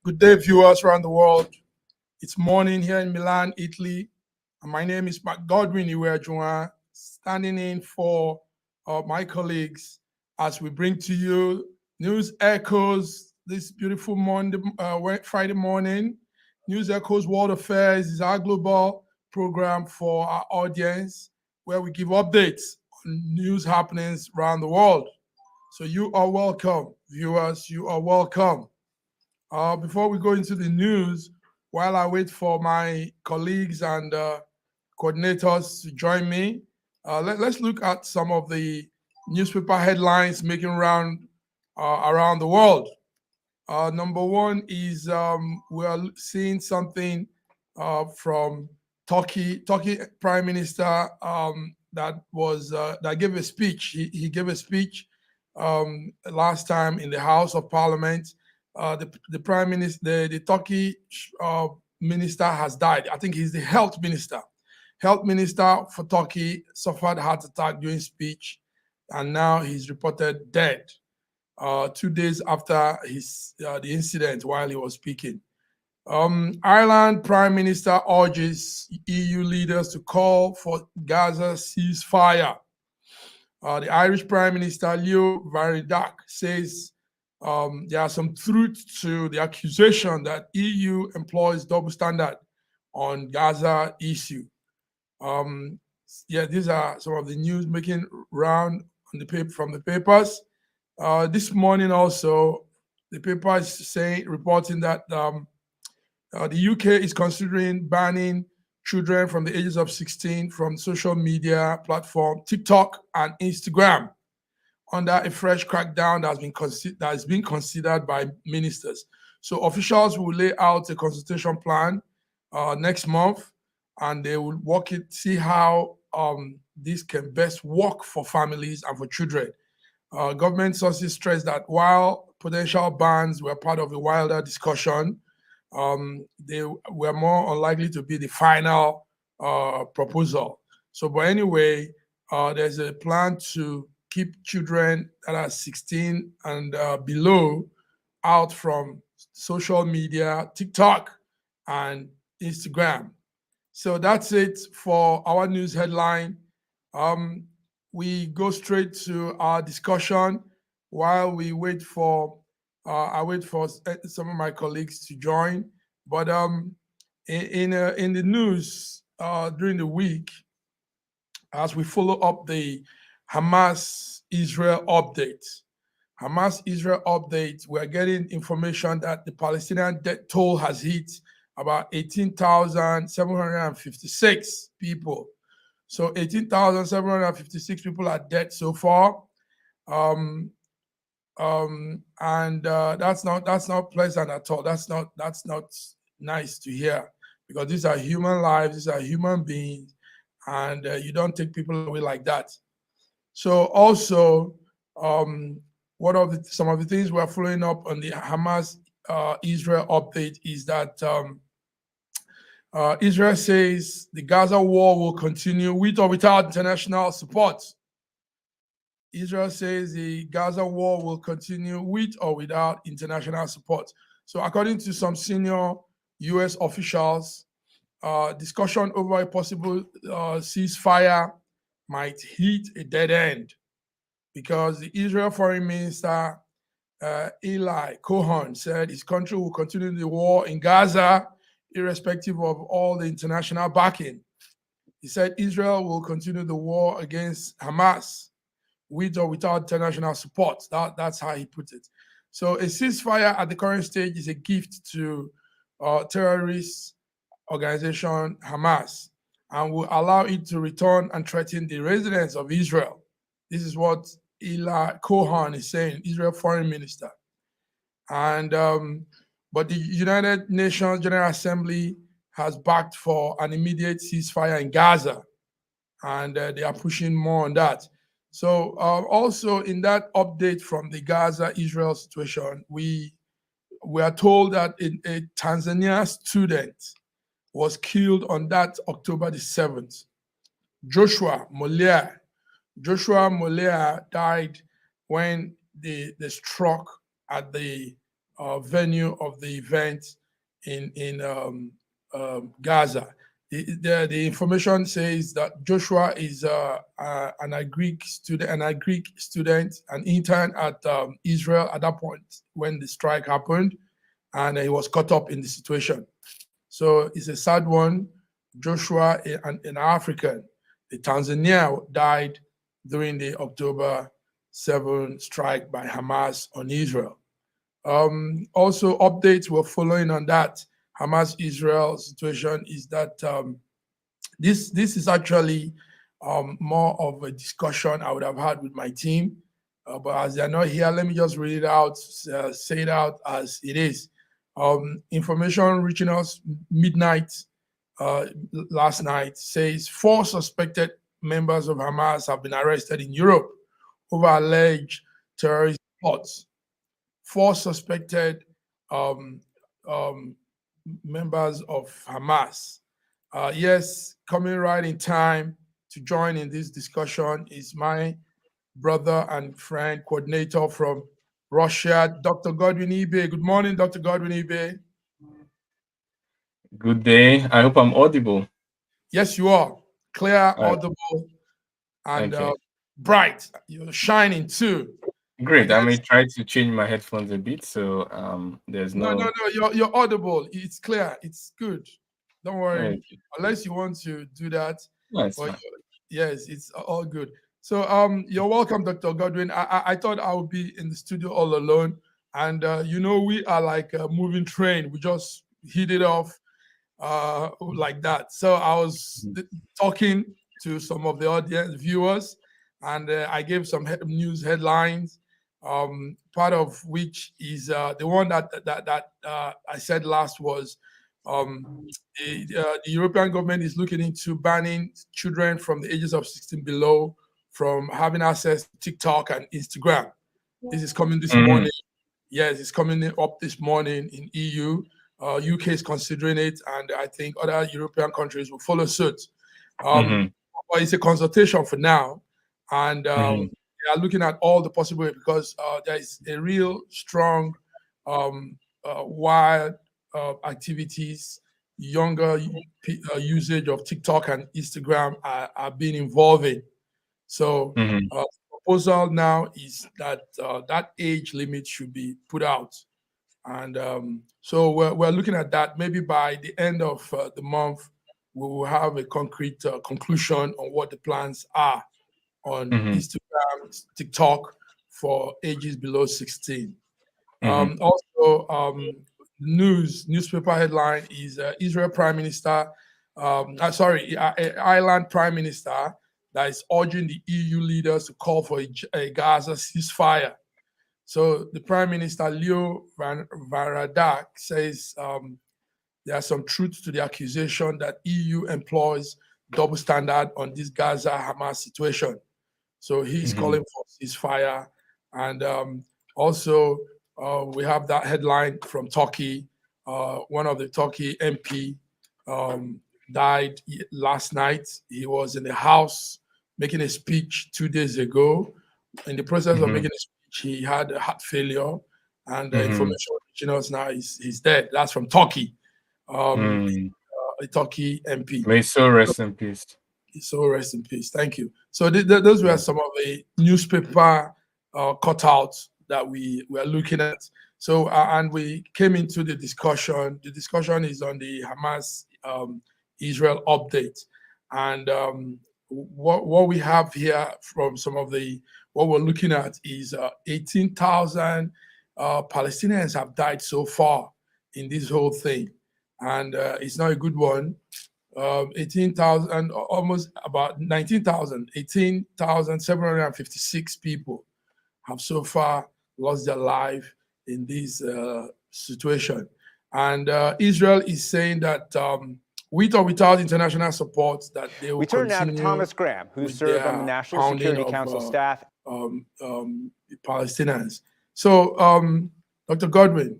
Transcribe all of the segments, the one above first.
Good day, viewers around the world. It's morning here in Milan, Italy. And my name is Mark Godwin Iwejuan, standing in for my colleagues as we bring to you news echoes this beautiful Friday morning. News Echoes World Affairs is our global program for our audience where we give updates on news happenings around the world. So you are welcome, viewers. You are welcome. Before we go into the news, while I wait for my colleagues and coordinators to join me, let's look at some of the newspaper headlines making round around the world. Number one is we are seeing something from Turkey. Turkey Prime Minister that gave a speech. He gave a speech last time in the House of Parliament. The prime minister, the Turkey minister has died. I think he's the health minister. Health minister for Turkey suffered heart attack during speech, and now he's reported dead 2 days after the incident while he was speaking. Ireland prime minister urges EU leaders to call for Gaza ceasefire. The Irish prime minister Leo Varadkar says there are some truth to the accusation that EU employs double standard on Gaza issue. These are some of the news making round on from the papers. This morning also, the paper is reporting that the UK is considering banning children from the ages of 16 from social media platform TikTok and Instagram under a fresh crackdown that has been considered by ministers. So officials will lay out a consultation plan next month, and they will see how this can best work for families and for children. Government sources stress that while potential bans were part of a wilder discussion, they were more unlikely to be the final proposal. So, but anyway, there's a plan to keep children that are 16 and below out from social media, TikTok and Instagram. So that's it for our news headline. We go straight to our discussion while we wait for I wait for some of my colleagues to join. But in the news during the week, as we follow up the Hamas-Israel update. Hamas-Israel update, we're getting information that the Palestinian death toll has hit about 18,756 people. So 18,756 people are dead so far. And that's not pleasant at all. That's not nice to hear, because these are human lives, these are human beings, and you don't take people away like that. So also, some of the things we're following up on the Hamas Israel update is that Israel says the Gaza war will continue with or without international support. Israel says the Gaza war will continue with or without international support. So according to some senior U.S. officials, discussion over a possible ceasefire might hit a dead end, because the Israel Foreign Minister Eli Cohen said his country will continue the war in Gaza irrespective of all the international backing. He said Israel will continue the war against Hamas with or without international support. That's how he put it. So a ceasefire at the current stage is a gift to terrorist organization Hamas, and will allow it to return and threaten the residents of Israel. This is what Eli Cohen is saying, Israel Foreign Minister. And but the United Nations General Assembly has backed for an immediate ceasefire in Gaza, and they are pushing more on that. So also in that update from the Gaza-Israel situation, we are told that a Tanzania student was killed on that October the 7th. Joshua Molea died when they struck at the venue of the event in Gaza. The information says that Joshua is an Greek student, an intern at Israel at that point when the strike happened, and he was caught up in the situation. So it's a sad one. Joshua, an African, a Tanzanian, died during the October 7 strike by Hamas on Israel. Also, updates were following on that. Hamas-Israel situation is that this is actually more of a discussion I would have had with my team. But as they're not here, let me just read it out, say it out as it is. Information reaching us midnight last night says 4 suspected members of Hamas have been arrested in Europe over alleged terrorist plots. 4 suspected members of Hamas. Yes, coming right in time to join in this discussion is my brother and friend, coordinator from Russia, Dr. Godwin Ibe. Good morning, Dr. Godwin Ibe. Good day. I hope I'm audible. Yes, you are. Clear, audible, and bright. You're shining too. Great. I may try to change my headphones a bit, so there's no. You're audible. It's clear. It's good. Don't worry. Unless you want to do that. No, it's fine. Yes, it's all good. So you're welcome, Dr. Godwin. I thought I would be in the studio all alone, and we are like a moving train. We just hit it off like that. So I was talking to some of the audience viewers, and I gave some news headlines. Part of which is the one that I said last was the European government is looking into banning children from the ages of 16 below from having access to TikTok and Instagram. This is coming this morning. Yes, it's coming up this morning in EU. UK is considering it, and I think other European countries will follow suit. But it's a consultation for now, and they are looking at all the possible ways because there is a real strong wild activities, younger usage of TikTok and Instagram are being involving. So the proposal now is that that age limit should be put out. And so we're looking at that. Maybe by the end of the month, we will have a concrete conclusion on what the plans are on Instagram, TikTok for ages below 16. Also, newspaper headline is Israel Prime Minister, Ireland Prime Minister that is urging the EU leaders to call for a Gaza ceasefire. So the Prime Minister, Leo Varadkar, says there's some truth to the accusation that EU employs double standard on this Gaza-Hamas situation. So he's calling for ceasefire. And also, we have that headline from Turkey. One of the Turkey MP died last night. He was in the House making a speech 2 days ago. In the process of making a speech, he had a heart failure, and the information reaching us now is he's dead. That's from Turkey, a Turkey MP. May so rest in peace. So rest in peace. Thank you. So those were some of the newspaper cutouts that we were looking at. So and we came into the discussion. The discussion is on the Hamas Israel update, and what we have here from some of the what we're looking at is 18,000 Palestinians have died so far in this whole thing, and it's not a good one. 18,000, almost about 19,000, 18,756 people have so far lost their life in this situation. And Israel is saying that with or without international support, that they will We turn now to continue Thomas Graham, who served on the National Security Council staff. Palestinians. So, Dr. Godwin,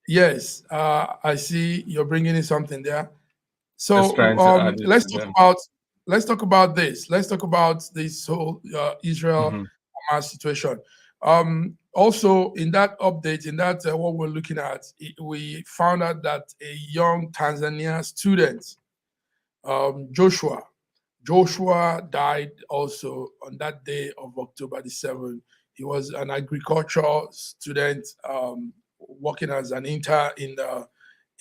yes, I see you're bringing in something there. So let's talk about this. Let's talk about this whole Israel Hamas situation. Also, in that update, in that what we're looking at, we found out that a young Tanzania student, Joshua died also on that day of October the 7th. He was an agricultural student working as an intern in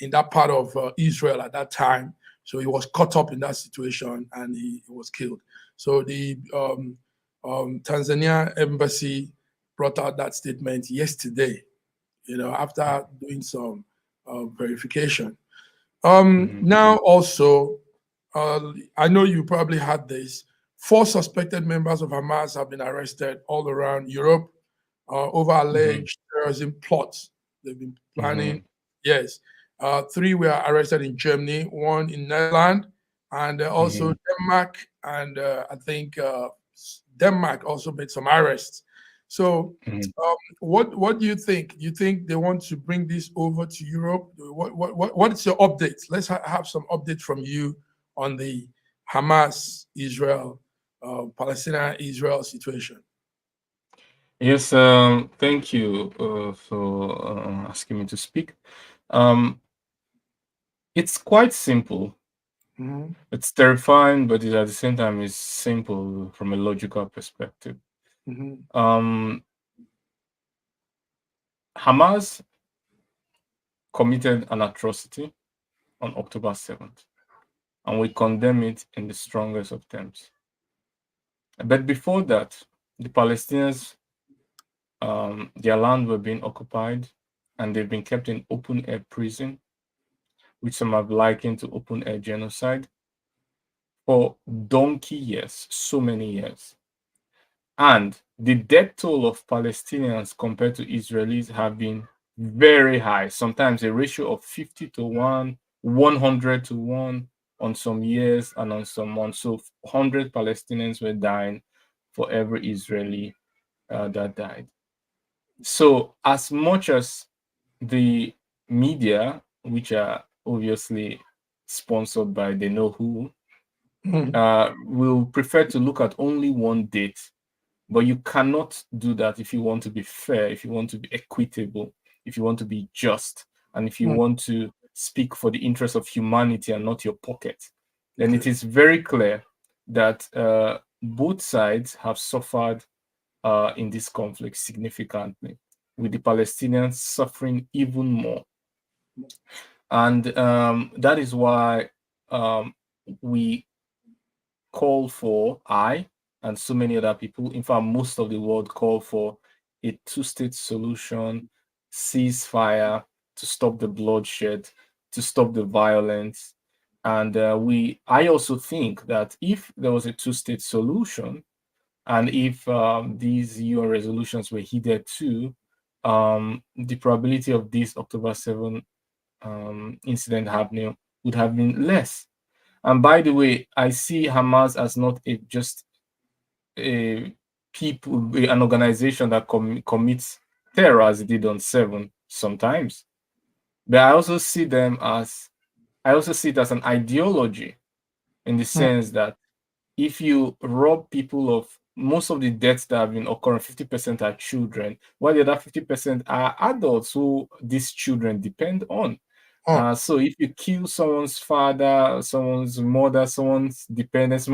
that part of Israel at that time. So he was caught up in that situation and he was killed. So the Tanzania embassy brought out that statement yesterday, after doing some verification. Now also, I know you probably had this, 4 suspected members of Hamas have been arrested all around Europe over alleged terrorism plots they've been planning. Yes. 3 were arrested in Germany, 1 in Netherlands, and also Denmark, and I think Denmark also made some arrests. So what do you think? Do you think they want to bring this over to Europe? What is your update? Let's have some update from you on the Hamas, Israel, Palestinian-Israel situation. Yes, thank you for asking me to speak. It's quite simple. It's terrifying, but at the same time, it's simple from a logical perspective. Hamas committed an atrocity on October 7th, and we condemn it in the strongest of terms. But before that, the Palestinians, their land were being occupied, and they've been kept in open-air prison, which some have likened to open-air genocide, for donkey years, so many years. And the death toll of Palestinians compared to Israelis have been very high, sometimes a ratio of 50 to 1, 100 to 1 on some years, and on some months. So 100 Palestinians were dying for every Israeli that died. So as much as the media, which are obviously sponsored by they know who, will prefer to look at only one date, but you cannot do that if you want to be fair, if you want to be equitable, if you want to be just, and if you want to speak for the interest of humanity and not your pocket. Then it is very clear that both sides have suffered in this conflict significantly, with the Palestinians suffering even more. And that is why we call for, I and so many other people, in fact, most of the world, call for a 2-state solution, ceasefire, to stop the bloodshed, to stop the violence. And I also think that if there was a 2-state solution, and if these UN resolutions were heeded too, the probability of this October 7 incident happening would have been less. And by the way, I see Hamas as not just a an organization that commits terror as it did on 7 sometimes, but I also see it as an ideology, in the sense that if you rob people of most of the deaths that have been occurring, 50% are children, while the other 50% are adults who these children depend on. So if you kill someone's father, someone's mother, someone's dependent, some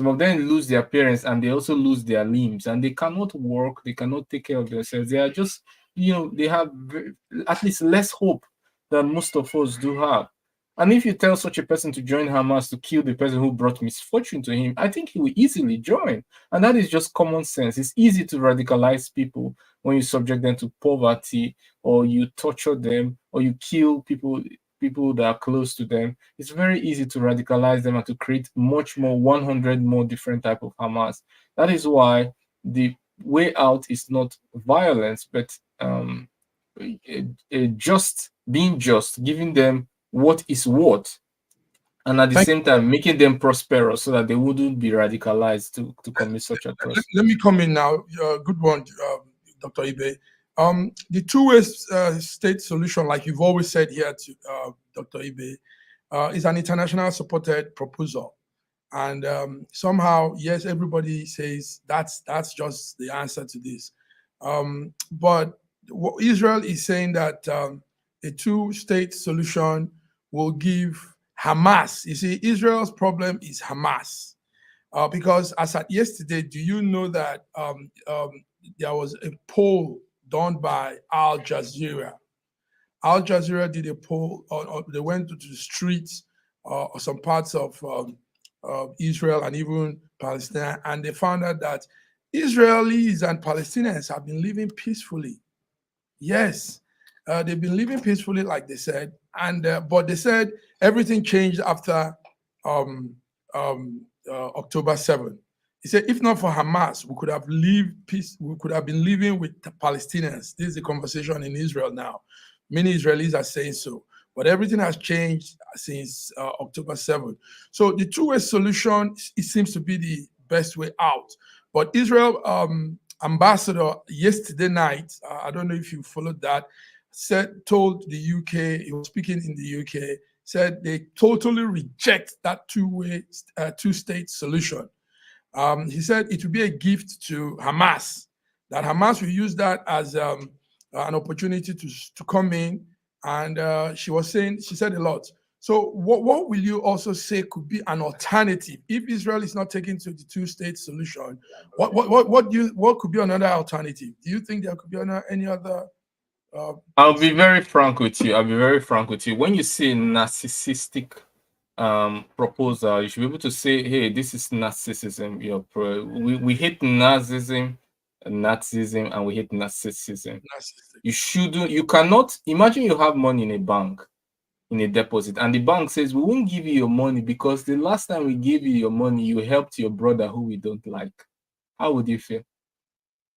of them lose their parents, and they also lose their limbs, and they cannot work, they cannot take care of themselves. They are just, they have at least less hope than most of us do have. And if you tell such a person to join Hamas to kill the person who brought misfortune to him, I think he will easily join. And that is just common sense. It's easy to radicalize people when you subject them to poverty, or you torture them, or you kill people that are close to them. It's very easy to radicalize them and to create much more, 100 more different type of Hamas. That is why the way out is not violence, but being just, giving them what is what, and at the same time making them prosperous so that they wouldn't be radicalized to commit such atrocities. Let me come in now. Good one, Dr. Ibe. The two-way state solution, like you've always said here to Dr. Ibe, is an international supported proposal. And somehow, yes, everybody says that's just the answer to this. But what Israel is saying that a two-state solution will give Hamas. You see, Israel's problem is Hamas. Because as at yesterday, do you know that there was a poll done by Al Jazeera? Al Jazeera did a poll, they went to the streets or some parts of Israel and even Palestine, and they found out that Israelis and Palestinians have been living peacefully. Yes, they've been living peacefully, like they said, and but they said everything changed after October 7th. He said, if not for Hamas, we could have lived peace. We could have been living with the Palestinians. This is the conversation in Israel now. Many Israelis are saying so, but everything has changed since October 7th. So the two-way solution, it seems to be the best way out. But Israel ambassador yesterday night, I don't know if you followed that, told the UK, he was speaking in the UK, said they totally reject that two-state solution. He said it would be a gift to Hamas, that Hamas will use that as an opportunity to come in. And she said a lot. So what will you also say could be an alternative if Israel is not taking to the two-state solution? What could be another alternative? Do you think there could be any other? I'll be very frank with you. When you say narcissistic proposal, you should be able to say, hey, this is narcissism. We hate Nazism, and we hate narcissism. You cannot imagine you have money in a bank, in a deposit, and the bank says, we won't give you your money because the last time we gave you your money, you helped your brother who we don't like. How would you feel?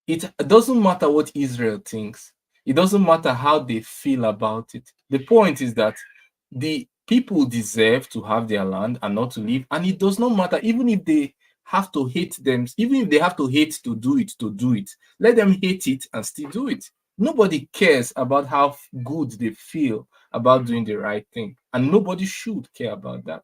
It doesn't matter what Israel thinks. It doesn't matter how they feel about it. The point is that the people deserve to have their land and not to live. And it does not matter, even if they have to hate them, even if they have to hate to do it. Let them hate it and still do it. Nobody cares about how good they feel about doing the right thing. And nobody should care about that.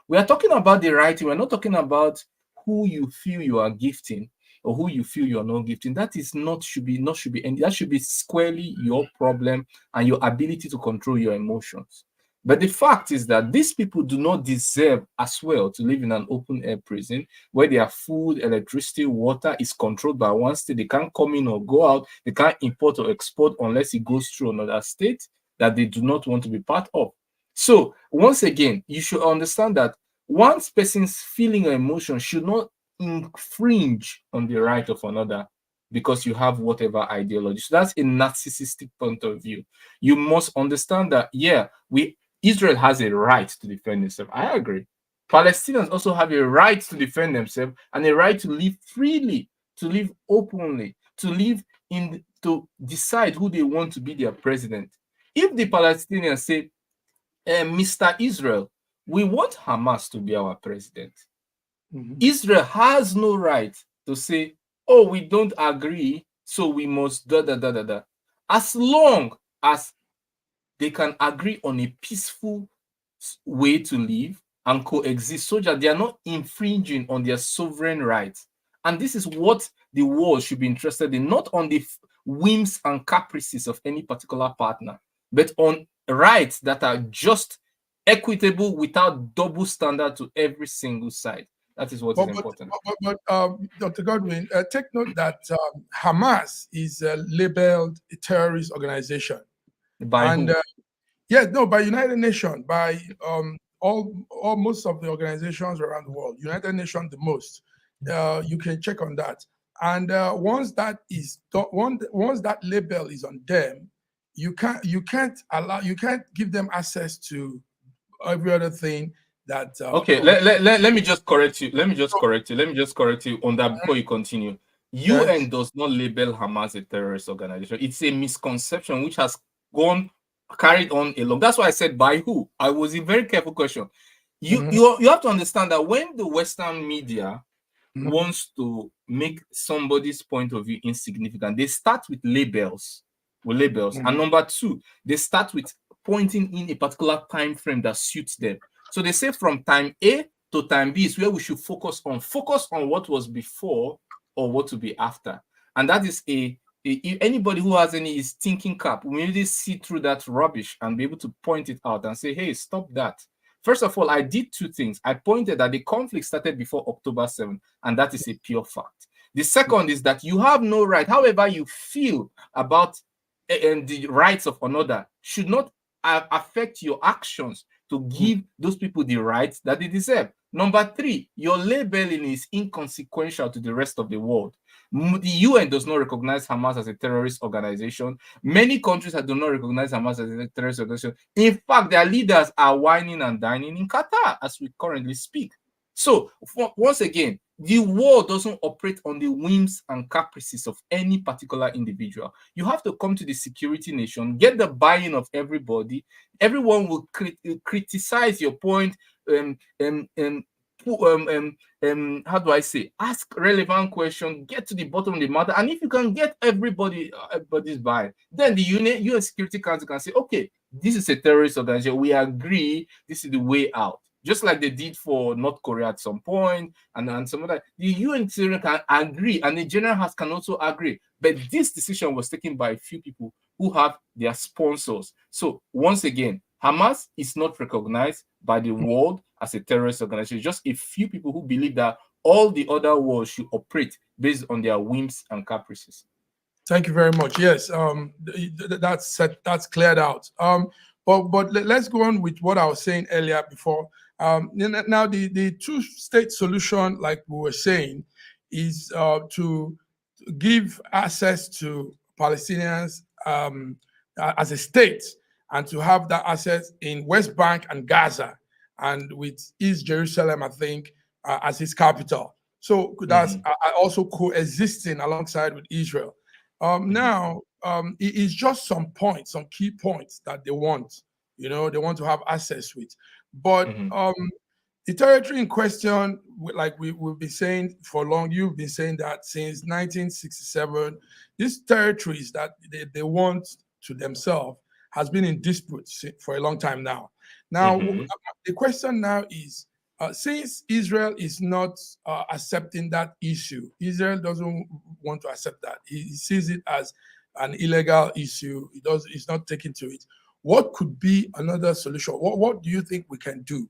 We are talking about the right thing. We're not talking about who you feel you are gifting or who you feel you're not gifting. That is should be, and that should be squarely your problem and your ability to control your emotions. But the fact is that these people do not deserve as well to live in an open air prison where their food, electricity, water is controlled by one state. They can't come in or go out. They can't import or export unless it goes through another state that they do not want to be part of. So once again, you should understand that one person's feeling or emotion should not infringe on the right of another because you have whatever ideology. So that's a narcissistic point of view. You must understand that, Israel has a right to defend itself. I agree. Palestinians also have a right to defend themselves and a right to live freely, to live openly, to decide who they want to be their president. If the Palestinians say, Mr. Israel, we want Hamas to be our president, Israel has no right to say, oh, we don't agree, so we must da. As long as they can agree on a peaceful way to live and coexist so that they are not infringing on their sovereign rights. And this is what the world should be interested in, not on the whims and caprices of any particular partner, but on rights that are just equitable without double standard to every single side. That is what is important. But Dr. Godwin, take note that Hamas is labeled a terrorist organization. By who? By United Nations, by most of the organizations around the world. United Nations, the most. You can check on that. And once that label is on them, you can't give them access to every other thing. Okay, let me just correct you. Let me just correct you on that before you continue. UN does not label Hamas a terrorist organization. It's a misconception which has carried on along. That's why I said by who. I was a very careful question. You have to understand that when the Western media wants to make somebody's point of view insignificant, they start with labels. And number two, they start with pointing in a particular time frame that suits them. So they say from time A to time B is where we should focus on what was before or what to be after. And that is a anybody who has any is thinking cap will immediately see through that rubbish and be able to point it out and say, hey, stop that. First of all, I did two things. I pointed that the conflict started before October 7th, and that is a pure fact. The second is that you have no right, however you feel about the rights of another, should not affect your actions to give those people the rights that they deserve. Number three, your labeling is inconsequential to the rest of the world. The UN does not recognize Hamas as a terrorist organization. Many countries do not recognize Hamas as a terrorist organization. In fact, their leaders are whining and dining in Qatar as we currently speak. So, once again, the war doesn't operate on the whims and caprices of any particular individual. You have to come to the security nation, get the buy-in of everybody. Everyone will criticize your point, how do I say, ask relevant questions, get to the bottom of the matter, and if you can get everybody's buy, then the UN Security Council can say, okay, this is a terrorist organization, we agree, this is the way out. Just like they did for North Korea at some point, and some of that. The UN can agree, and the general house can also agree. But this decision was taken by a few people who have their sponsors. So once again, Hamas is not recognized by the world as a terrorist organization. Just a few people who believe that all the other worlds should operate based on their whims and caprices. Thank you very much. Yes, that's cleared out. But let's go on with what I was saying earlier before. Now, the two-state solution, like we were saying, is to give access to Palestinians as a state, and to have that access in West Bank and Gaza, and with East Jerusalem, I think, as its capital. So that's also coexisting alongside with Israel. Now, it is just some points, some key points that they want. They want to have access with. But the territory in question, like we've been saying for long, you've been saying that since 1967, these territories that they want to themselves has been in dispute for a long time now. Now, the question now is, since Israel is not accepting that issue, Israel doesn't want to accept that. He sees it as an illegal issue. He's not taking to it. What could be another solution? What do you think we can do?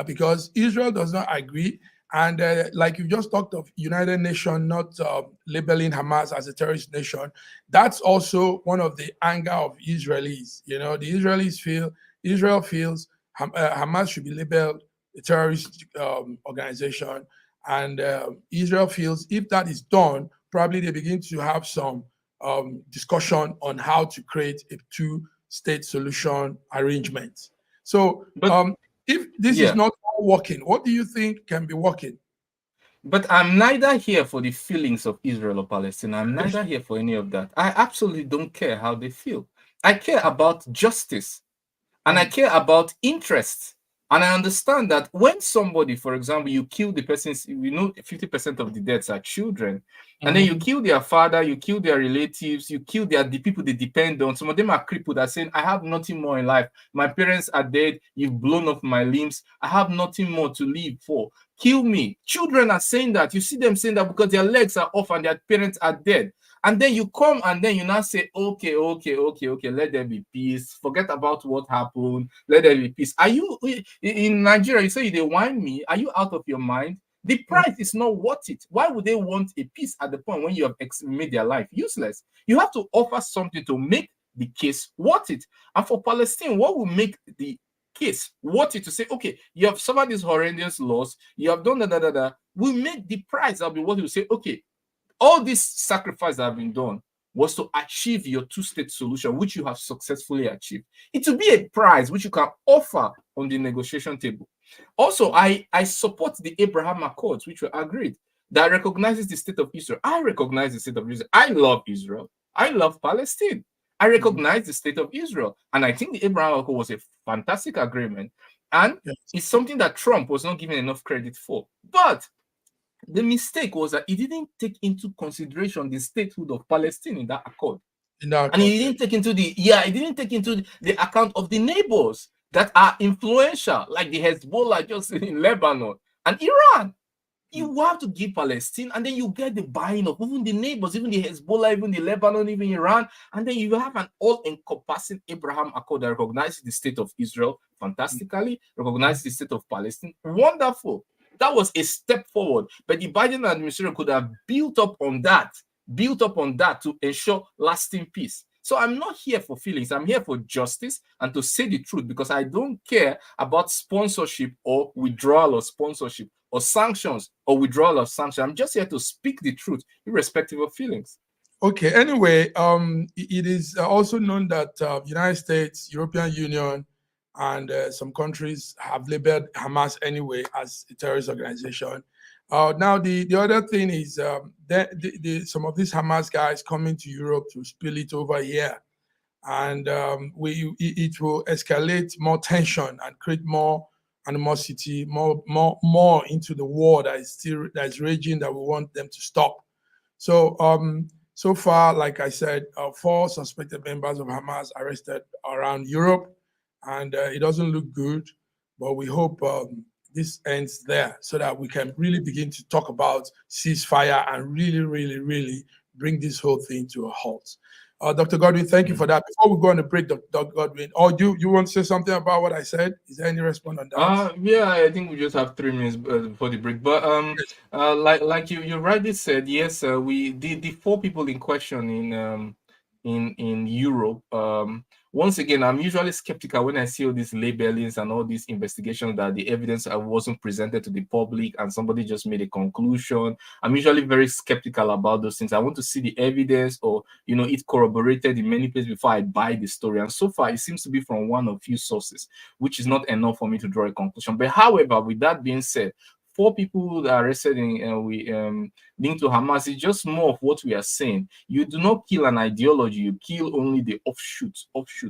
Because Israel does not agree. And like you just talked of United Nations not labeling Hamas as a terrorist nation, that's also one of the anger of Israelis. The Israelis Israel feels Hamas should be labeled a terrorist organization. And Israel feels if that is done, probably they begin to have some discussion on how to create a two-state solution arrangement. So if this is not working, what do you think can be working? But I'm neither here for the feelings of Israel or Palestine. I'm neither here for any of that. I absolutely don't care how they feel. I care about justice, and I care about interests. And I understand that when somebody, for example, you kill the person, 50% of the deaths are children, and then you kill their father, you kill their relatives, you kill the people they depend on. Some of them are crippled, are saying, I have nothing more in life. My parents are dead. You've blown off my limbs. I have nothing more to live for. Kill me. Children are saying that. You see them saying that because their legs are off and their parents are dead. And then you come and then you now say, okay, let there be peace. Forget about what happened. Let there be peace. Are you in Nigeria? You say they whine me. Are you out of your mind? The price is not worth it. Why would they want a peace at the point when you have made their life useless? You have to offer something to make the case worth it. And for Palestine, what will make the case worth it to say, okay, you have suffered this horrendous loss, you have done that, we make the price that'll be what you say, okay, all this sacrifice that have been done was to achieve your two-state solution, which you have successfully achieved. It will be a prize which you can offer on the negotiation table. Also, I support the Abraham Accords, which were agreed, that recognizes the state of Israel. I recognize the state of Israel. I love Israel. I love Palestine. I recognize the state of Israel. And I think the Abraham Accord was a fantastic agreement. And it's something that Trump was not given enough credit for. But the mistake was that he didn't take into consideration the statehood of Palestine in that accord. And he didn't take into the account of the neighbors that are influential, like the Hezbollah just in Lebanon and Iran. You have to give Palestine, and then you get the buy-in of even the neighbors, even the Hezbollah, even the Lebanon, even Iran, and then you have an all-encompassing Abraham Accord that recognizes the state of Israel fantastically, recognizes the state of Palestine. Wonderful. That was a step forward. But the Biden administration could have built up on that to ensure lasting peace. So I'm not here for feelings. I'm here for justice and to say the truth, because I don't care about sponsorship or withdrawal of sponsorship or sanctions or withdrawal of sanctions. I'm just here to speak the truth, irrespective of feelings. Okay. Anyway, it is also known that United States, European Union, and some countries have labeled Hamas anyway as a terrorist organization. Now, the other thing is some of these Hamas guys coming to Europe to spill it over here, and it will escalate more tension and create more animosity, more into the war that is raging, that we want them to stop. So so far, like I said, 4 suspected members of Hamas arrested around Europe, and it doesn't look good, but we hope this ends there so that we can really begin to talk about ceasefire and really bring this whole thing to a halt. Dr. Godwin, thank you for that. Before we go on a break, Dr. Godwin, do you want to say something about what I said? Is there any response on that? Yeah, I think we just have 3 minutes before the break. But like you rightly said, yes, the 4 people in question in Europe. Once again, I'm usually skeptical when I see all these labelings and all these investigations that the evidence wasn't presented to the public and somebody just made a conclusion. I'm usually very skeptical about those things. I want to see the evidence, or it corroborated in many places before I buy the story. And so far, it seems to be from one or few sources, which is not enough for me to draw a conclusion. But however, with that being said, 4 people that are arrested linked to Hamas is just more of what we are saying. You do not kill an ideology, you kill only the offshoots.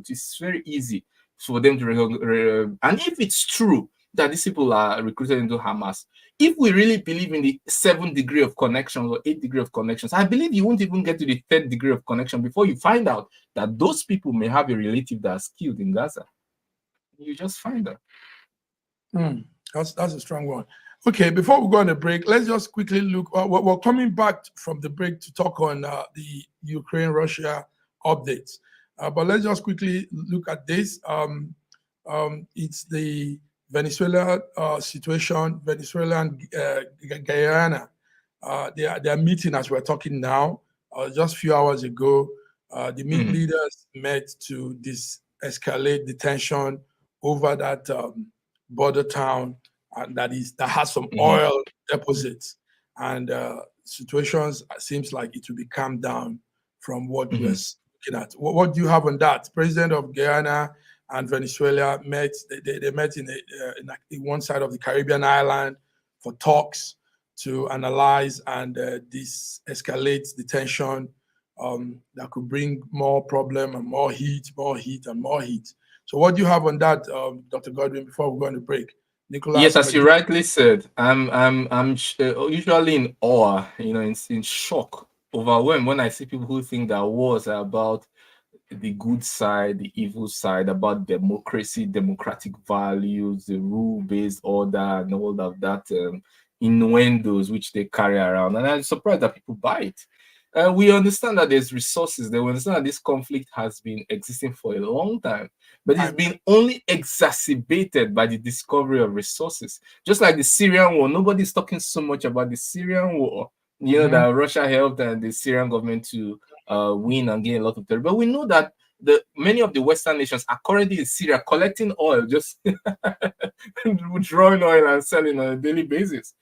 It's very easy for them to and if it's true that these people are recruited into Hamas, if we really believe in the 7th degree of connections or 8th degree of connections, I believe you won't even get to the 3rd degree of connection before you find out that those people may have a relative that's killed in Gaza. You just find that. That's a strong one. Okay, before we go on a break, let's just quickly look. We're coming back from the break to talk on the Ukraine-Russia updates. But let's just quickly look at this. It's the Venezuela situation, Venezuela and Guyana. They are meeting as we're talking now. Just a few hours ago, the leaders met to escalate the tension over that border town that has some oil deposits, and situations seems like it will be calmed down from what we're looking at. What do you have on that? President of Guyana and Venezuela met. They met in one side of the Caribbean island for talks to analyze and escalate the tension that could bring more problem and more heat. So what do you have on that, Dr. Godwin, before we go on the break? Nicholas, yes, as you rightly said, I'm usually in awe, in shock, overwhelmed when I see people who think that wars are about the good side, the evil side, about democracy, democratic values, the rule-based order, and all of that innuendos which they carry around. And I'm surprised that people buy it. We understand that there's resources. They understand that this conflict has been existing for a long time, but it's been only exacerbated by the discovery of resources. Just like the Syrian war, nobody's talking so much about the Syrian war. That Russia helped and the Syrian government to win and gain a lot of territory. But we know that many of the Western nations are currently in Syria collecting oil, just withdrawing oil and selling on a daily basis.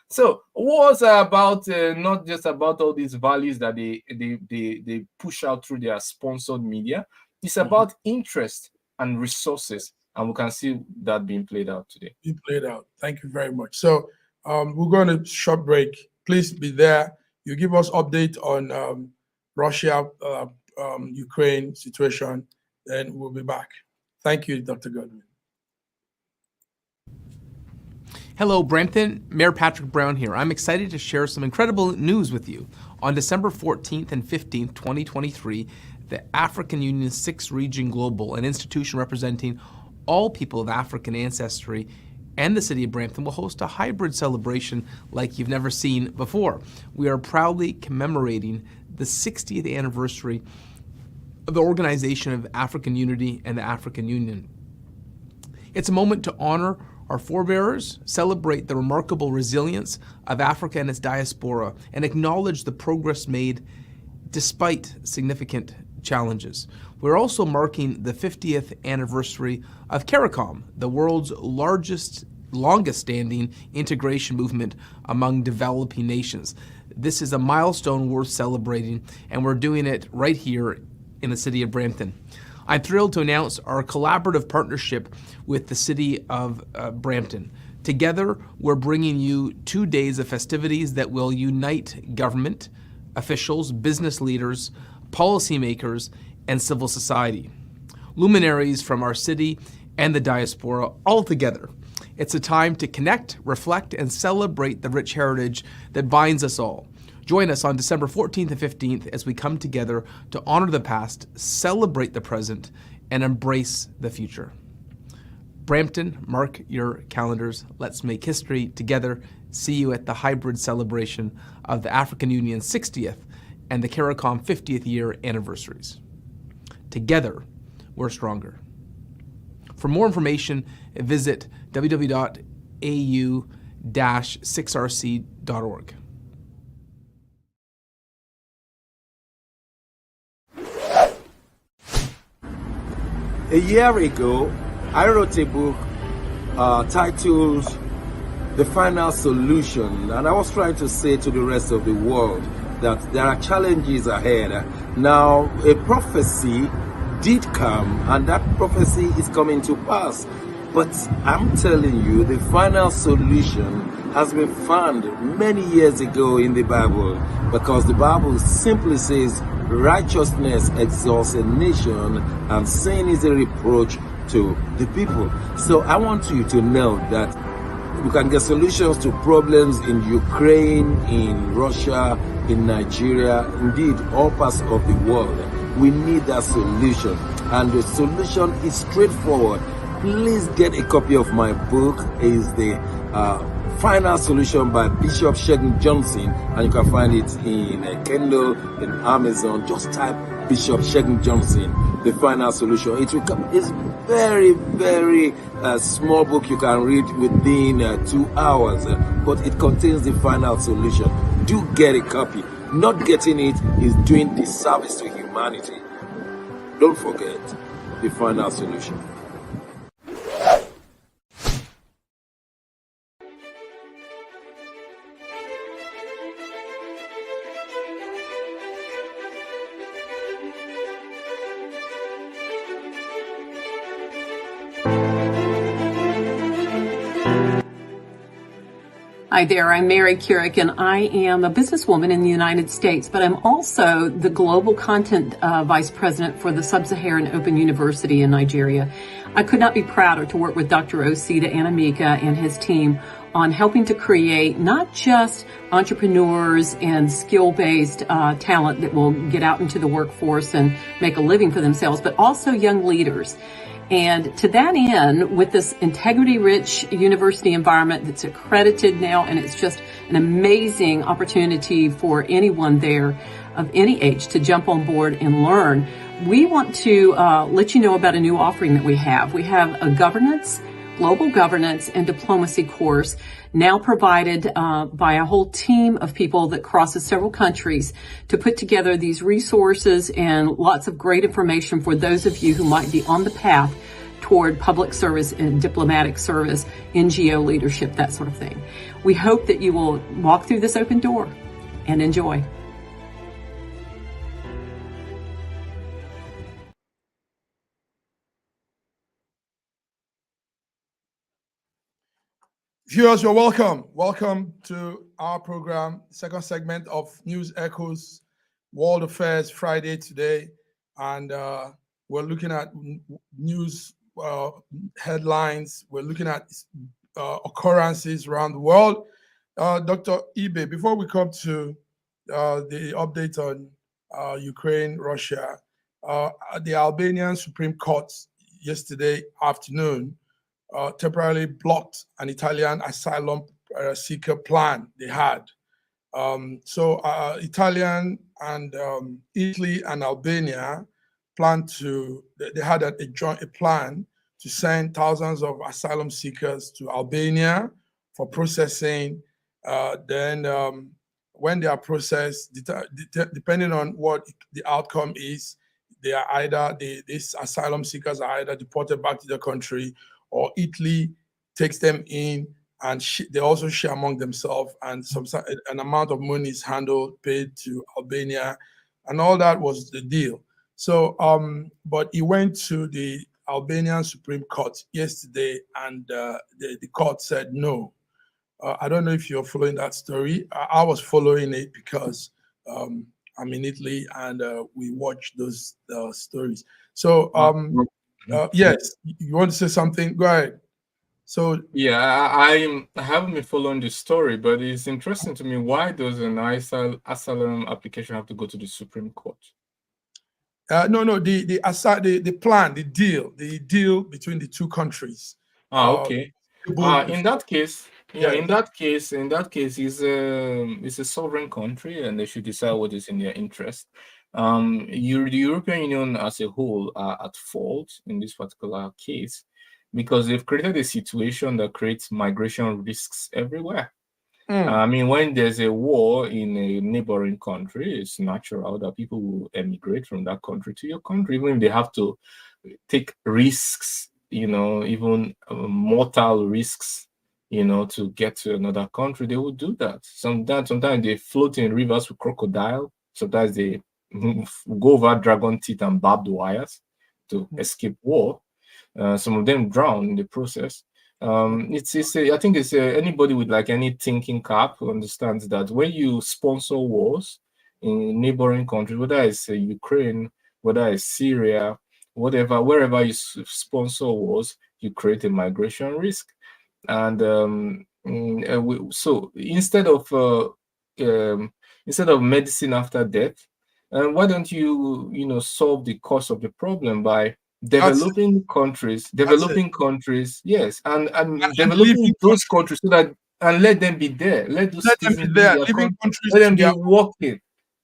So wars are about not just about all these values that they push out through their sponsored media. It's about interest and resources, and we can see that being played out today. Thank you very much. So we're going to short break. Please be there. You give us update on Russia, Ukraine situation, then we'll be back. Thank you, Dr. Godwin. Hello, Brampton. Mayor Patrick Brown here. I'm excited to share some incredible news with you. On December 14th and 15th, 2023, the African Union's 6th Region Global, an institution representing all people of African ancestry, and the city of Brampton will host a hybrid celebration like you've never seen before. We are proudly commemorating the 60th anniversary of the Organization of African Unity and the African Union. It's a moment to honor our forebears, celebrate the remarkable resilience of Africa and its diaspora, and acknowledge the progress made despite significant challenges. We're also marking the 50th anniversary of CARICOM, the world's longest-standing integration movement among developing nations. This is a milestone worth celebrating, and we're doing it right here in the city of Brampton. I'm thrilled to announce our collaborative partnership with the city of Brampton. Together, we're bringing you 2 days of festivities that will unite government, officials, business leaders, policymakers, and civil society. Luminaries from our city and the diaspora all together. It's a time to connect, reflect, and celebrate the rich heritage that binds us all. Join us on December 14th and 15th as we come together to honor the past, celebrate the present, and embrace the future. Brampton, mark your calendars. Let's make history together. See you at the hybrid celebration of the African Union's 60th and the CARICOM 50th year anniversaries. Together, we're stronger. For more information, visit www.au-6rc.org. A year ago, I wrote a book titled The Final Solution, and I was trying to say to the rest of the world that there are challenges ahead. Now, a prophecy did come, and that prophecy is coming to pass. But I'm telling you, the final solution has been found many years ago in the Bible, because the Bible simply says righteousness exalts a nation and sin is a reproach to the people. So I want you to know that you can get solutions to problems in Ukraine, in Russia, in Nigeria, indeed all parts of the world. We need that solution, and the solution is straightforward. Please get a copy of my book. It's the Final Solution by Bishop Shegun Johnson, and you can find it in Kindle, in Amazon. Just type Bishop Shegun Johnson, The Final Solution. It will come. It's very, very small book you can read within 2 hours, but it contains the final solution. Do get a copy. Not getting it is doing disservice to humanity. Don't forget The Final Solution. Hi there, I'm Mary Keurig, and I am a businesswoman in the United States, but I'm also the Global Content Vice President for the Sub-Saharan Open University in Nigeria. I could not be prouder to work with Dr. Osita Anamika and his team on helping to create not just entrepreneurs and skill-based talent that will get out into the workforce and make a living for themselves, but also young leaders. And to that end, with this integrity-rich university environment that's accredited now, and it's just an amazing opportunity for anyone there of any age to jump on board and learn, we want to let you know about a new offering that we have. We have a global governance and diplomacy course now provided by a whole team of people that crosses several countries to put together these resources and lots of great information for those of you who might be on the path toward public service and diplomatic service, NGO leadership, that sort of thing. We hope that you will walk through this open door and enjoy. Viewers, you're welcome. Welcome to our program, second segment of News Echoes, World Affairs Friday today. And we're looking at news headlines. We're looking at occurrences around the world. Dr. Ibe, before we come to the update on Ukraine, Russia, the Albanian Supreme Court yesterday afternoon temporarily blocked an Italian asylum seeker plan they had. So Italian and Italy and Albania planned to, they had a joint plan to send thousands of asylum seekers to Albania for processing. Then when they are processed, depending on what the outcome is, they are either, these asylum seekers are either deported back to their country, or Italy takes them in and they also share among themselves, and an amount of money is paid to Albania, and all that was the deal. So, but he went to the Albanian Supreme Court yesterday, and the court said no. I don't know if you're following that story. I was following it because I'm in Italy, and we watch those stories. So, yes, you want to say something? Go ahead. So yeah, I haven't been following the story, but it's interesting to me. Why does an asylum application have to go to the Supreme Court? No, the plan, the deal between the two countries. Okay. In that case, yes. in that case, it's a sovereign country, and they should decide what is in their interest. The European Union as a whole are at fault in this particular case, because they've created a situation that creates migration risks everywhere. I mean, when there's a war in a neighboring country, it's natural that people will emigrate from that country to your country, even if they have to take risks, even mortal risks, to get to another country. They will do that. Sometimes they float in rivers with crocodile. Sometimes they go over dragon teeth and barbed wires to escape war. Some of them drown in the process. I think it's anybody with like any thinking cap understands that when you sponsor wars in neighboring countries, whether it's Ukraine, whether it's Syria, wherever you sponsor wars, you create a migration risk. And so instead of medicine after death, why don't you solve the cause of the problem by developing countries, yes, and developing those countries so that, and let them be there. Let those citizens be there. Let them be working.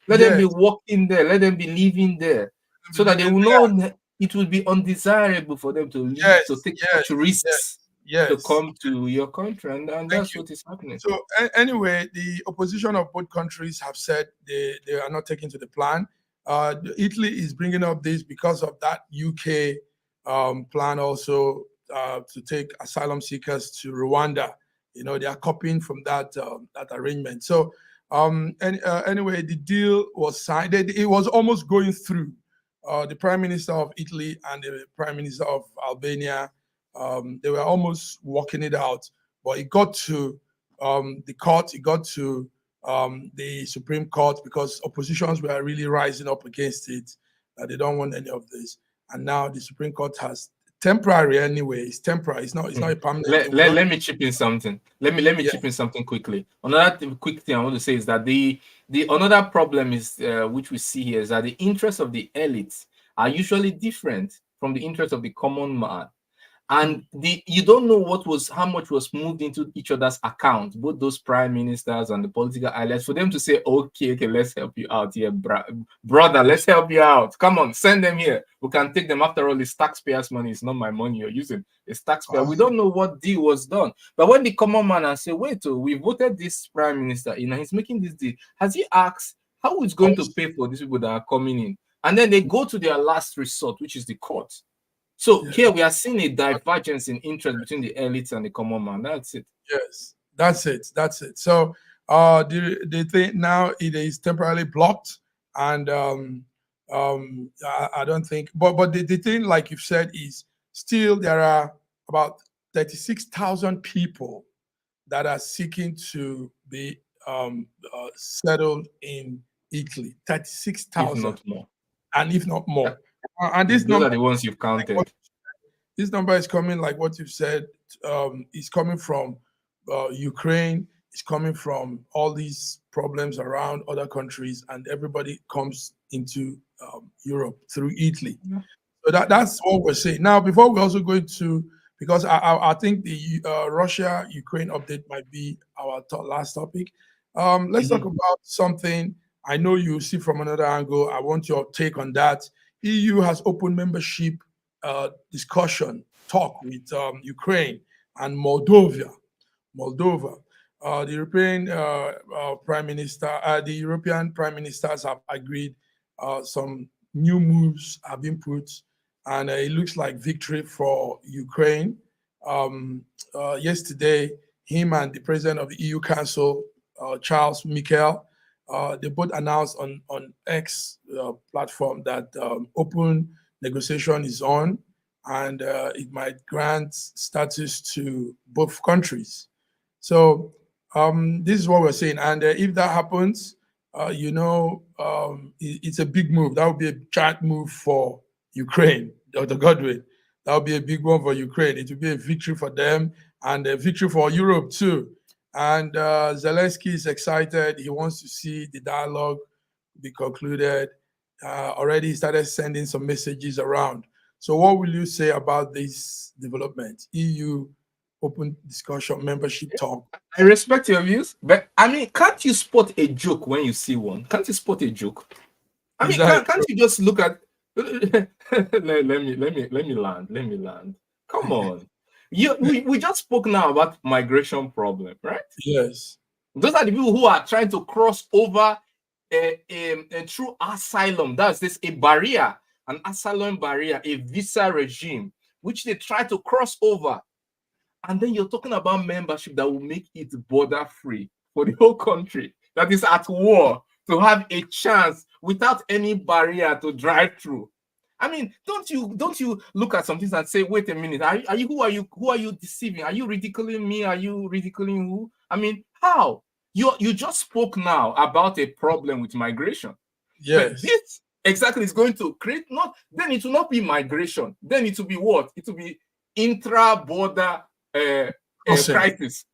Let them be working there. Let them be living there, so that they will know it will be undesirable for them to leave, to take such risks to come to your country, and that's what is happening. So anyway, the opposition of both countries have said they are not taking to the plan. Italy is bringing up this because of that UK plan also to take asylum seekers to Rwanda. They are copying from that arrangement. So anyway, the deal was signed. It was almost going through. The Prime Minister of Italy and the Prime Minister of Albania, they were almost working it out, but it got to the court. It got to the Supreme Court because oppositions were really rising up against it. They don't want any of this, and now the Supreme Court has temporary anyway. It's temporary. It's not a permanent. Let me chip in something. Let me chip in something quickly. Another quick thing I want to say is that the another problem is which we see here is that the interests of the elites are usually different from the interests of the common man. And you don't know how much was moved into each other's account, both those prime ministers and the political allies, for them to say, okay, let's help you out here, brother, let's help you out. Come on, send them here. We can take them. After all, it's taxpayers' money. It's not my money you're using. It's taxpayer. We don't know what deal was done. But when the common man and say, wait, we voted this prime minister in, and he's making this deal, has he asked how he's going to pay for these people that are coming in? And then they go to their last resort, which is the court. So here we are seeing a divergence in interest between the elites and the common man. That's it. Yes, that's it. So the thing now, it is temporarily blocked, and I don't think. But the thing, like you've said, is still there are about 36,000 people that are seeking to be settled in Italy. 36,000, if not more, and if not more. And those are the ones you've counted. This number is coming, like what you've said, is coming from Ukraine. It's coming from all these problems around other countries, and everybody comes into Europe through Italy. So that's what we're saying. Now, before we also go into because I think the Russia-Ukraine update might be our last topic. Let's talk about something I know you see from another angle. I want your take on that. EU has opened membership discussion talk with Ukraine and Moldova. The European the European prime ministers have agreed. Some new moves have been put, and it looks like victory for Ukraine. Yesterday, him and the president of the EU Council, Charles Michel, they both announced on X platform that open negotiation is on, and it might grant status to both countries. So this is what we're saying. And if that happens, it's a big move. That would be a giant move for Ukraine, Dr. Godwin. That would be a big one for Ukraine. It would be a victory for them and a victory for Europe too. And Zelensky is excited. He wants to see the dialogue be concluded. Already he started sending some messages around. So what will you say about this development? EU open discussion, membership talk. I respect your views, but I mean, can't you spot a joke when you see one? Can't you spot a joke? I mean, can't you just look at let me land. Come on. We just spoke now about migration problem, right? Yes. Those are the people who are trying to cross over through asylum. That's a barrier, an asylum barrier, a visa regime, which they try to cross over. And then you're talking about membership that will make it border free for the whole country that is at war to have a chance without any barrier to drive through. I mean, don't you look at some things and say, wait a minute, who are you deceiving? Are you ridiculing me? Are you ridiculing who? I mean, how? You just spoke now about a problem with migration. Yes. But this exactly is going to create then it will not be migration. Then it will be what? It will be intra-border crisis,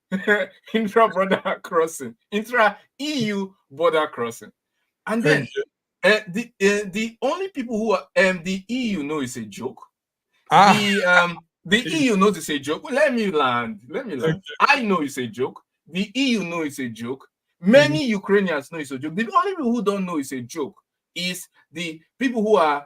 intra-border crossing, intra-EU border crossing. And then the only people who are the EU know is a joke. The EU knows it's a joke. Well, let me land. I know it's a joke. The EU know it's a joke. Many Ukrainians know it's a joke. The only people who don't know it's a joke is the people who are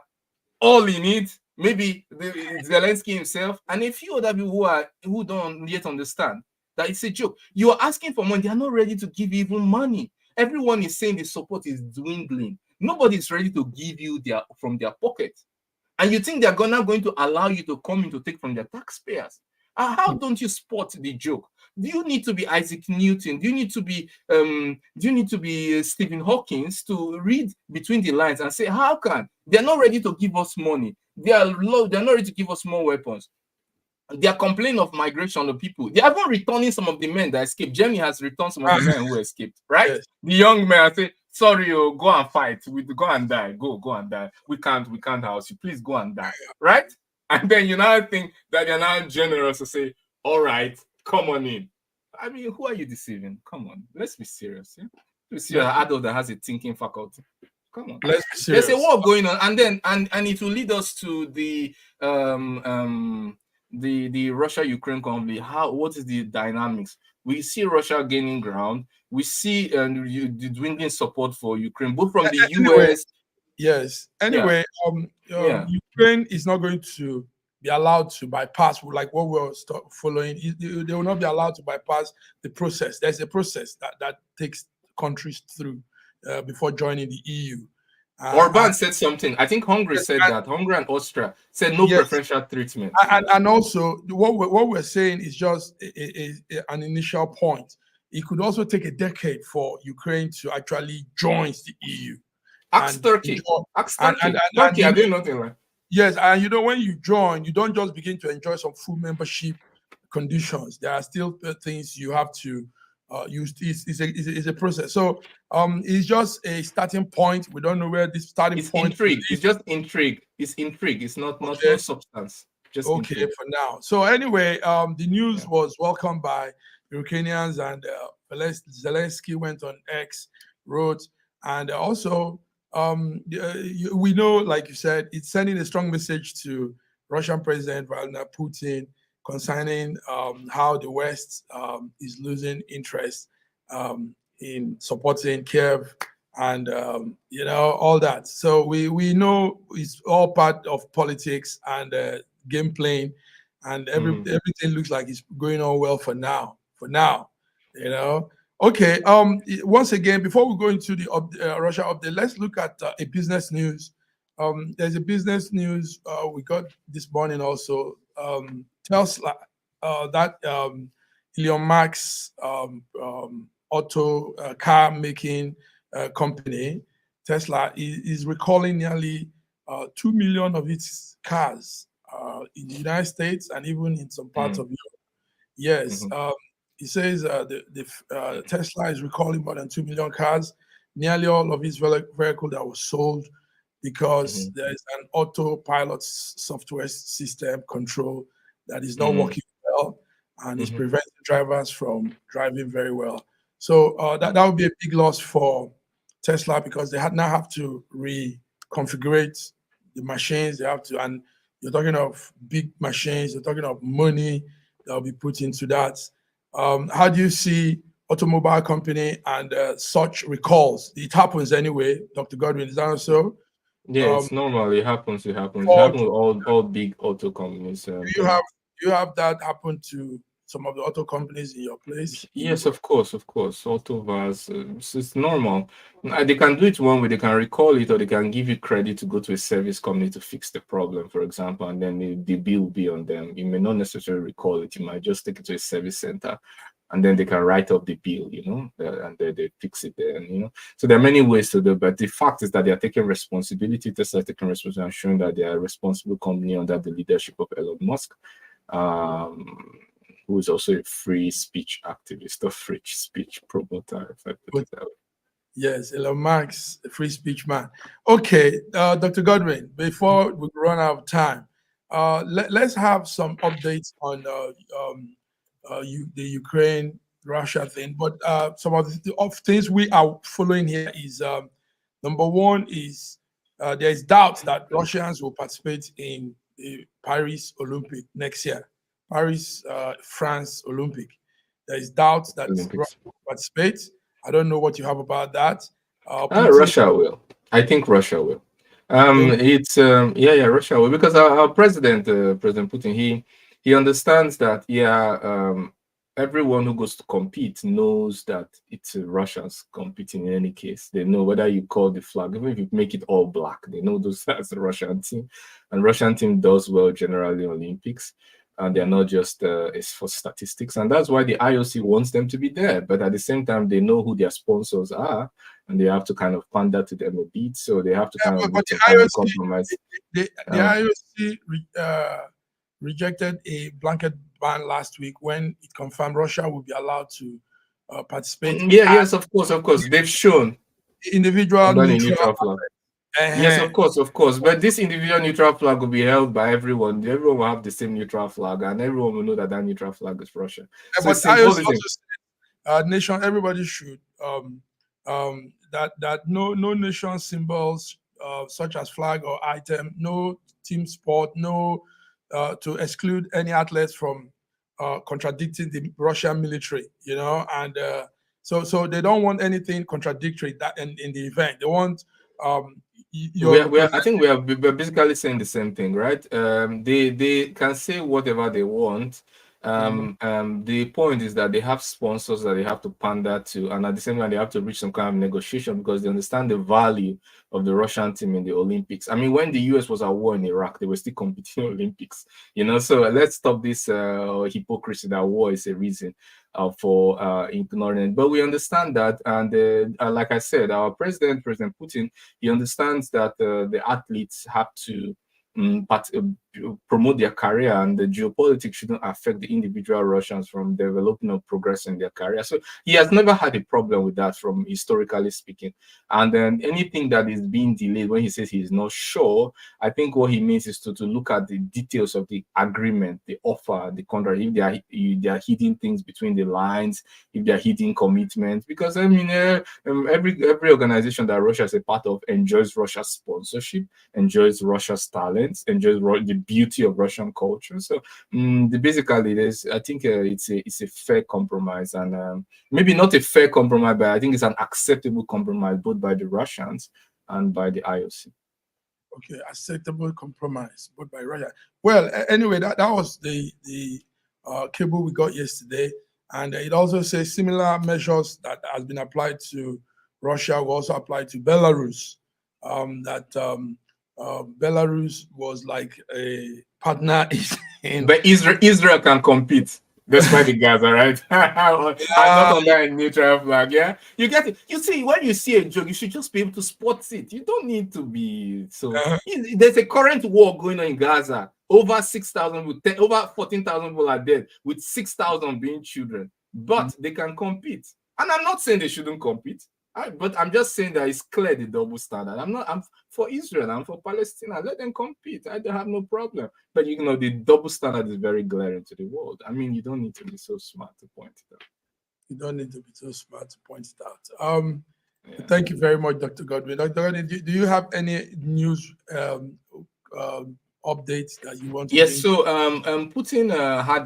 all in it. Maybe Zelensky himself and a few other people who don't yet understand that it's a joke. You are asking for money. They are not ready to give you even money. Everyone is saying the support is dwindling. Nobody is ready to give you from their pocket. And you think they're not going to allow you to come in to take from their taxpayers. How don't you spot the joke? Do you need to be Isaac Newton? Do you need to be Stephen Hawking to read between the lines and say, how can they're not ready to give us money? They're not ready to give us more weapons. They are complaining of migration of people. They are even returning some of the men that escaped. Germany has returned some of the men who escaped, right? Yes. The young men say, sorry, go and fight. Go and die. Go and die. We can't house you. Please go and die. Right? And then you now think that they're now generous to say, all right, come on in. I mean, who are you deceiving? Come on. Let's be serious. Yeah? Let's see an adult that has a thinking faculty. Come on. Let's be serious. There's a war going on, and then and it will lead us to the Russia-Ukraine conflict. What is the dynamics? We see Russia gaining ground. We see the dwindling support for Ukraine, both from the US. Yes. Anyway, Ukraine is not going to be allowed to bypass, like what we're following. They will not be allowed to bypass the process. There's a process that takes countries through before joining the EU. Orban said something. I think Hungary said that. Hungary and Austria said no preferential treatment. And also, what we're saying is just an initial point. It could also take a decade for Ukraine to actually join the EU. Ask Turkey. Turkey are doing nothing right. Yes, and when you join, you don't just begin to enjoy some full membership conditions. There are still things you have to use. It's a process. So it's just a starting point. We don't know where this starting point is. It's just intrigue. It's intrigue. It's not no substance. Just okay intrigue. For now. So anyway, the news was welcomed by Ukrainians, and Zelensky went on X, wrote, and also we know, like you said, it's sending a strong message to Russian President Vladimir Putin concerning how the West is losing interest in supporting Kiev and all that. So we know it's all part of politics and game playing, and everything looks like it's going on well for now. Okay. Once again, before we go into the Russia update, let's look at a business news. There's a business news we got this morning also. Tesla, that Elon Musk's auto car making company, Tesla, is recalling nearly 2 million of its cars in the United States and even in some parts of Europe. Yes. He says the Tesla is recalling more than 2 million cars. Nearly all of his vehicles that were sold because there is an autopilot software system control that is not working well and is preventing drivers from driving very well. So that would be a big loss for Tesla because they now have to reconfigure the machines. They have to, and you're talking of big machines. You're talking of money that will be put into that. How do you see automobile company and such recalls? It happens anyway, Dr. Godwin. Is that so? Yeah, it's normal. It happens. It happens with all big auto companies. Do you have that happen to some of the auto companies in your place? Yes, of course. Autovars, it's normal. They can do it one way. They can recall it, or they can give you credit to go to a service company to fix the problem, for example, and then the bill will be on them. You may not necessarily recall it. You might just take it to a service center, and then they can write up the bill, and they fix it there. And, so there are many ways to do it, but the fact is that they are taking responsibility. Tesla is taking responsibility and showing that they are a responsible company under the leadership of Elon Musk. Who is also a free speech activist, a free speech promoter, if I put it that way. Yes, Elon Musk, a free speech man. Okay, Dr. Godwin, before we run out of time, let's have some updates on the Ukraine-Russia thing. But some of the things we are following here is, number one is there is doubt that Russians will participate in the Paris Olympic next year. Paris, France Olympic. There is doubt that Russia will participate. I don't know what you have about that. Russia will. I think Russia will. It's Russia will, because our president, President Putin, he understands that everyone who goes to compete knows that it's Russians competing in any case. They know whether you call the flag, even if you make it all black, they know that's the Russian team, and Russian team does well generally in Olympics. And they're not just it's for statistics, and that's why the IOC wants them to be there. But at the same time, they know who their sponsors are, and they have to kind of pander to them a bit. So they have to kind of compromise. The IOC rejected a blanket ban last week when it confirmed Russia will be allowed to participate. Yes, of course. They've shown individual neutral flag. Yes, of course. But this individual neutral flag will be held by everyone. Everyone will have the same neutral flag, and everyone will know that neutral flag is Russia. But IOC also said, nation, everybody should that no nation symbols such as flag or item, no team sport, no to exclude any athletes from contradicting the Russian military, and so they don't want anything contradictory that in the event. They want I think we're basically saying the same thing, right? They can say whatever they want. The point is that they have sponsors that they have to pander to, and at the same time they have to reach some kind of negotiation because they understand the value of the Russian team in the Olympics. I mean, when the US was at war in Iraq, they were still competing in Olympics, So let's stop this hypocrisy that war is a reason for ignoring it. But we understand that, and like I said, our President Putin, he understands that the athletes have to promote their career, and the geopolitics shouldn't affect the individual Russians from developing or progressing their career. So he has never had a problem with that, from historically speaking. And then anything that is being delayed, when he says he's not sure, I think what he means is to look at the details of the agreement, the offer, the contract, if they are hidden things between the lines, if they are hidden commitments. Because I mean, every organization that Russia is a part of enjoys Russia's sponsorship, enjoys Russia's talents, enjoys the beauty of Russian culture. So basically, I think it's a fair compromise, and maybe not a fair compromise, but I think it's an acceptable compromise both by the Russians and by the IOC. Okay, acceptable compromise, both by Russia. Well, anyway, that was the cable we got yesterday, and it also says similar measures that has been applied to Russia will also apply to Belarus. Belarus was like a partner in. But Israel can compete. Despite the Gaza, right? I'm not on that neutral flag, yeah? You get it. You see, when you see a joke, you should just be able to spot it. You don't need to be so. There's a current war going on in Gaza. Over 6,000, over 14,000 people are dead, with 6,000 being children. But they can compete. And I'm not saying they shouldn't compete. But I'm just saying that it's clear the double standard. I'm for Israel, I'm for Palestine. Let them compete. I don't have no problem. But the double standard is very glaring to the world. I mean, you don't need to be so smart to point it out. You don't need to be so smart to point it out. Thank you very much, Dr. Godwin. Dr. Godwin, do you have any news updates that you want to Yes, so Putin had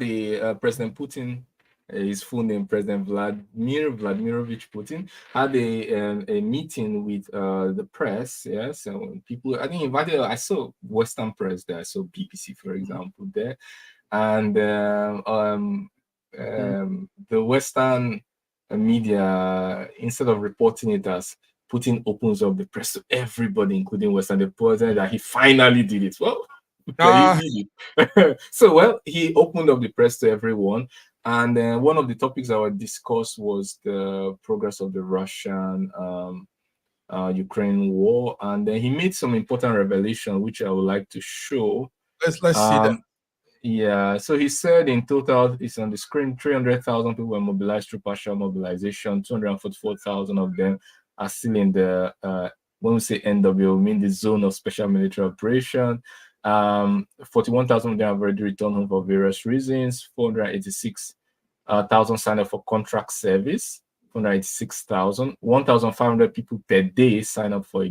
President Putin, his full name, President Vladimirovich Putin, had a meeting with the press. Yes, and people. I think invited. I saw Western press there. I saw BBC, for example, there, and the Western media, instead of reporting it as Putin opens up the press to everybody, including Western, they reported that he finally did it. Well. So he opened up the press to everyone, and one of the topics that were discussed was the progress of the Russian Ukraine war, and then he made some important revelation which I would like to show. Let's see that. Yeah, so he said in total, it's on the screen, 300,000 people were mobilized through partial mobilization. 244,000 of them are still in the when we say NW, we mean the zone of special military operation. 41,000 of them have already returned home for various reasons. 486,000 signed up for contract service. 486,000. 1,500 people per day sign up for a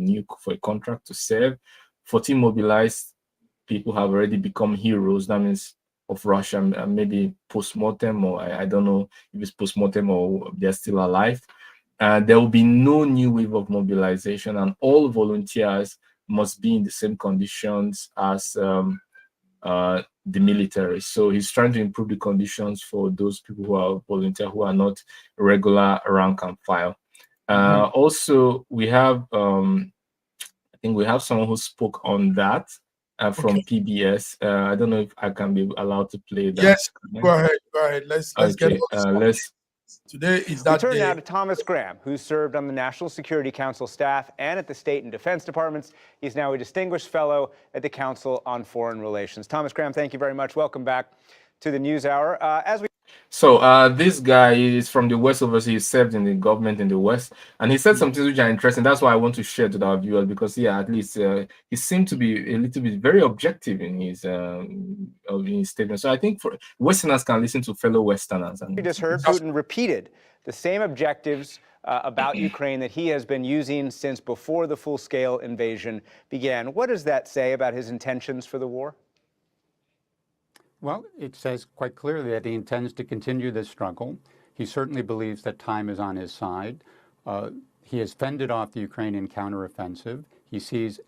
contract to serve. 14 mobilized people have already become heroes. That means of Russia, maybe post-mortem, or I don't know if it's post-mortem or they're still alive. There will be no new wave of mobilization, and all volunteers must be in the same conditions as the military. So he's trying to improve the conditions for those people who are volunteer, who are not regular rank and file. Also, we have, I think we have someone who spoke on that from PBS. I don't know if I can be allowed to play that. Yes, go ahead. Let's okay, get Today is that day. We turn day. now to Thomas Graham, who served on the National Security Council staff and at the State and Defense Departments. He's now a distinguished fellow at the Council on Foreign Relations. Thomas Graham, thank you very much. Welcome back to the News Hour. So this guy is from the West overseas. He served in the government in the West, and he said some things which are interesting. That's why I want to share to our viewers, because at least he seemed to be a little bit very objective in his statement. So I think for Westerners can listen to fellow Westerners. And we just heard Putin repeated the same objectives about Ukraine that he has been using since before the full-scale invasion began. What does that say about his intentions for the war? Well, it says quite clearly that he intends to continue this struggle. He certainly believes that time is on his side. He has fended off the Ukrainian counteroffensive. He sees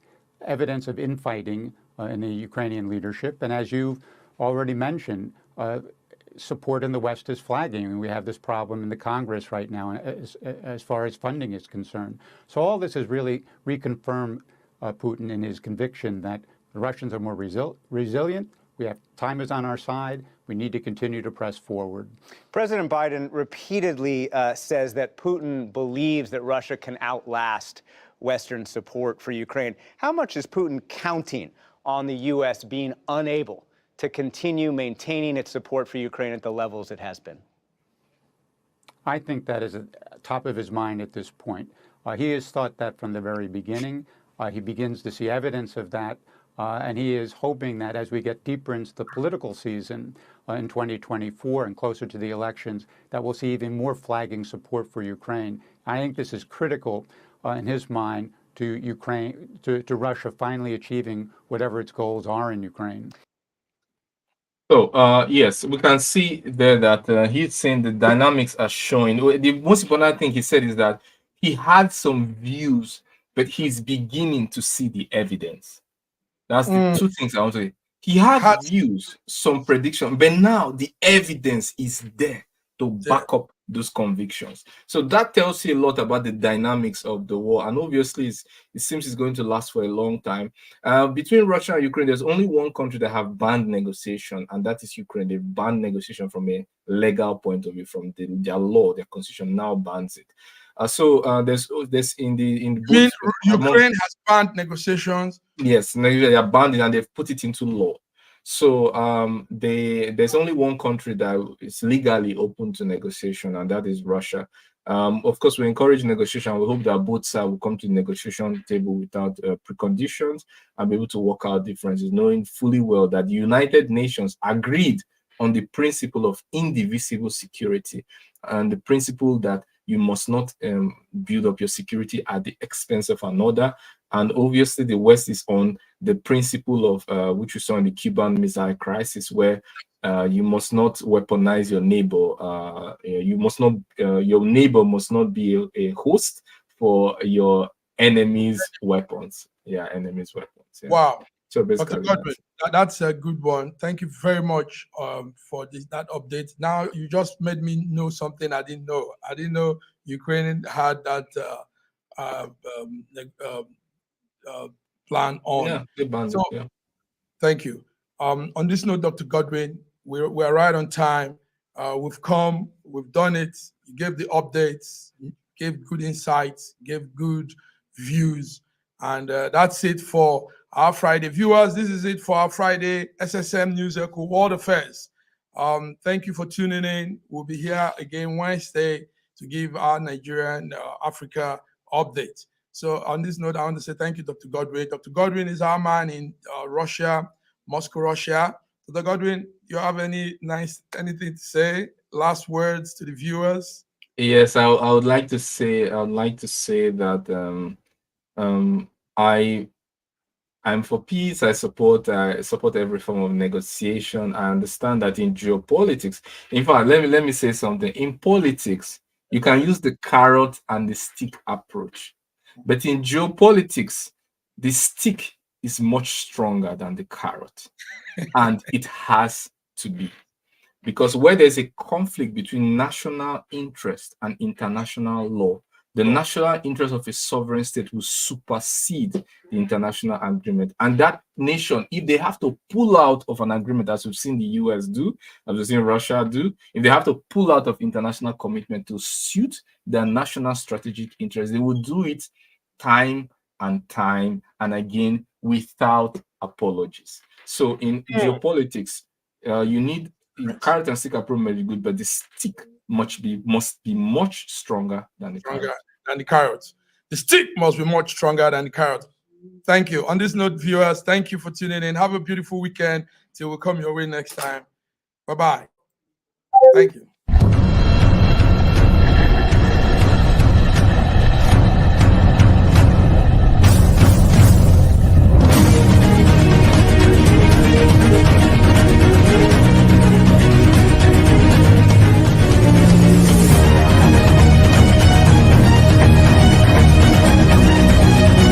evidence of infighting in the Ukrainian leadership. And as you've already mentioned, support in the West is flagging. I mean, we have this problem in the Congress right now as far as funding is concerned. So all this has really reconfirmed Putin in his conviction that the Russians are more resilient. We have time is on our side. We need to continue to press forward. President Biden repeatedly says that Putin believes that Russia can outlast Western support for Ukraine. How much is Putin counting on the U.S. being unable to continue maintaining its support for Ukraine at the levels it has been? I think that is at the top of his mind at this point. He has thought that from the very beginning. He begins to see evidence of that. And he is hoping that as we get deeper into the political season in 2024 and closer to the elections, that we'll see even more flagging support for Ukraine. I think this is critical in his mind to Russia finally achieving whatever its goals are in Ukraine. So, yes, we can see there that he's saying the dynamics are showing. The most important thing he said is that he had some views, but he's beginning to see the evidence. That's the two things I want to say. He had views, some prediction, but now the evidence is there to back up those convictions. So that tells you a lot about the dynamics of the war. And obviously, it seems it's going to last for a long time. Between Russia and Ukraine, there's only one country that have banned negotiation, and that is Ukraine. They've banned negotiation from a legal point of view, from their law, their constitution now bans it. There's in the book, Ukraine has banned negotiations. Yes, they are banned it and they've put it into law. So there's only one country that is legally open to negotiation, and that is Russia. Of course, we encourage negotiation. We hope that both sides will come to the negotiation table without preconditions and be able to work out differences, knowing fully well that the United Nations agreed on the principle of indivisible security and the principle that you must not build up your security at the expense of another. And obviously, the West is on the principle of which we saw in the Cuban Missile Crisis, where you must not weaponize your neighbor. You must not. Your neighbor must not be a host for your enemy's weapons. Yeah, enemy's weapons. Yeah. Wow. So basically, Dr. Godwin, that's a good one. Thank you very much for that update. Now you just made me know something I didn't know. I didn't know Ukraine had that plan on. Yeah, they banned so, it, yeah. Thank you. On this note, Dr. Godwin, we're right on time. We've come, we've done it. You gave the updates, you gave good insights, gave good views, and that's it for our Friday. Viewers, this is it for our Friday SSM News Echo World Affairs. Thank you for tuning in. We'll be here again Wednesday to give our Nigerian Africa update. So on this note, I want to say thank you, Dr. Godwin. Dr. Godwin is our man in Russia, Moscow, Russia. Dr. Godwin, do you have anything to say? Last words to the viewers? Yes, I would like to say that I'm for peace. I support every form of negotiation. I understand that in geopolitics, in fact, let me say something. In politics, you can use the carrot and the stick approach. But in geopolitics, the stick is much stronger than the carrot. And it has to be. Because where there's a conflict between national interest and international law, the national interest of a sovereign state will supersede the international agreement. And that nation, if they have to pull out of an agreement, as we've seen the US do, as we've seen Russia do, if they have to pull out of international commitment to suit their national strategic interest, they will do it time and again without apologies. So in geopolitics, you need carrot and stick approach may be good, but the stick must be much stronger than the carrot. The stick must be much stronger than the carrot. Thank you. On this note, viewers, thank you for tuning in. Have a beautiful weekend till we come your way next time. Bye-bye. Thank you.